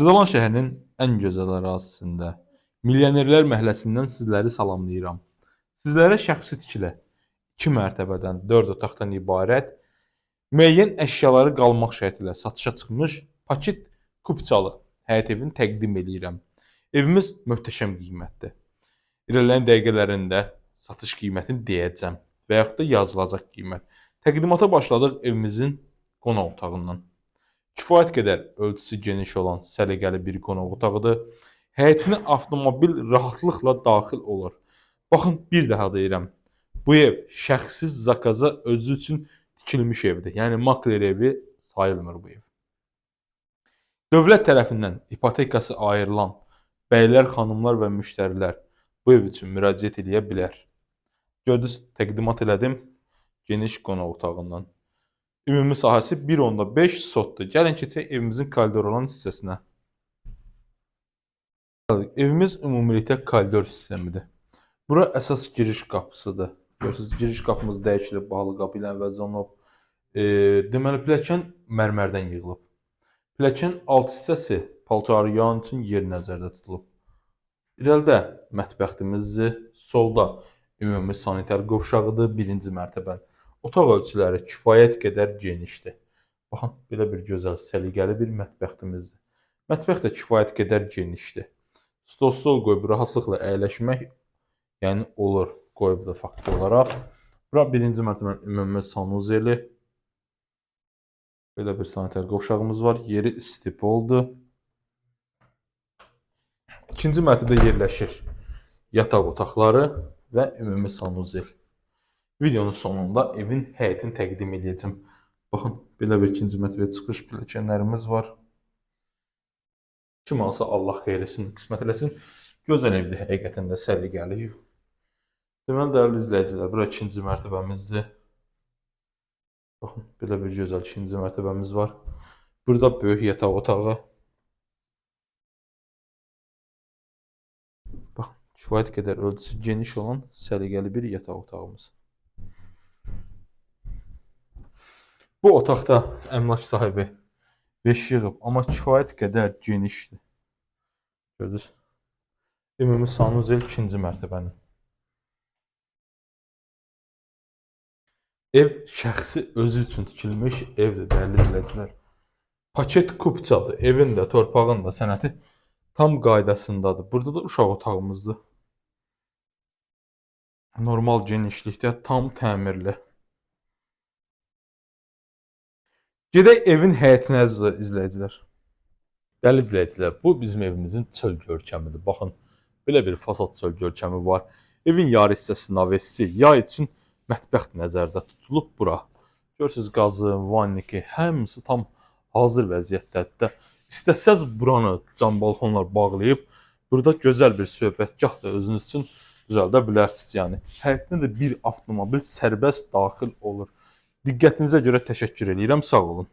Xırdalan şəhərinin ən gözəl ərazisində, Milyonerlər məhəlləsindən sizləri salamlayıram. Sizlərə şəxsi tikilə 2 mərtəbədən 4 otaqdan ibarət müəyyən əşyaları qalmaq şərti ilə satışa çıxmış paket kupçalı həyət evini təqdim eləyirəm. Evimiz möhtəşəm qiymətdir. İrəliləyən dəqiqələrində satış qiymətini deyəcəm və yaxud da yazılacaq qiymət. Təqdimata başladıq evimizin qonaq otağından. Kifayət qədər ölçüsü geniş olan səliqəli bir qonaq otağıdır. Həyətinə avtomobil rahatlıqla daxil olur. Baxın, bir daha deyirəm. Bu ev şəxsiz zakaza özü üçün tikilmiş evdir. Yəni makler evi sayılmır bu ev. Dövlət tərəfindən ipotekası ayrılan bəylər, xanımlar və müştərilər bu ev üçün müraciət edə bilər. Gördünüz, təqdimat elədim geniş qonaq otağından. Ümumi sahəsi 1.5 sotdur. Gəlin keçək evimizin koridor olan hissəsinə. Evimiz ümumilikdə koridor sistemidir. Bura əsas giriş qapısıdır. Görürsünüz, giriş qapımız dəyişilib, bağlı qapı ilə əvəzlənib. Deməli, pilləkən mərmərdən yığılıb. Pilləkən alt hissəsi paltarı yuyan üçün yer nəzərdə tutulub. İrəlidə mətbəximizdir, solda ümumi sanitar qovşağıdır, birinci mərtəbə. Otaq ölçüləri kifayət qədər genişdir. Baxın, belə bir gözəl, səliqəli bir mətbəximizdir. Mətbəx də kifayət qədər genişdir. Stol qoyub rahatlıqla əyləşmək, yəni olur, qoyub da faktiki olaraq. Bura birinci mərtəbənin ümumi sanuzeli. Belə bir sanitar qovşağımız var, yeri istip oldu. İkinci mərtəbədə yerləşir yataq otaqları və ümumi sanuzel. Videonun sonunda evin həyətini təqdim edəcəm. Baxın, belə bir ikinci mərtəbəyə çıxış pilləkənlərimiz var. Kim alsa Allah xeyir etsin, qismət eləsin. Gözəl evdir, həqiqətən də səliqəli. Deməli, dəyərli izləyicilər, bura ikinci mərtəbəmizdir. Baxın, belə bir gözəl ikinci mərtəbəmiz var. Burada böyük yataq otağı. Baxın, kifayət qədər ölçüsü geniş olan səliqəli bir yataq otağımız. Bu otaqda əmlak sahibi 5 yığıb, amma kifayət qədər genişdir. Gördünüz? Ümumi sanuzel 2-ci mərtəbənin. Ev şəxsi özü üçün tikilmiş evdir, dəyərli izləyicilər. Paket kupçadır. Evin də, torpağın da sənəti tam qaydasındadır. Burada da uşaq otağımızdır. Normal genişlikdə, tam təmirli. Gedək evin həyətinə, əziz izləyicilər. Dəyərli izləyicilər, bu bizim evimizin çöl görkəmidir. Baxın, belə bir fasad çöl görkəmi var. Evin yarı hissəsi navesi, yay üçün mətbəx nəzərdə tutulub bura. Görürsünüz, qazı, vanniki, hamısı tam hazır vəziyyətdədir. İstəsəz buranı cam balkonlar bağlayıb, burada gözəl bir söhbətgah da özünüz üçün düzəldə bilərsiniz. Yəni, həyətinə də bir avtomobil sərbəst daxil olur. Diqqətinizə görə təşəkkür edirəm, sağ olun.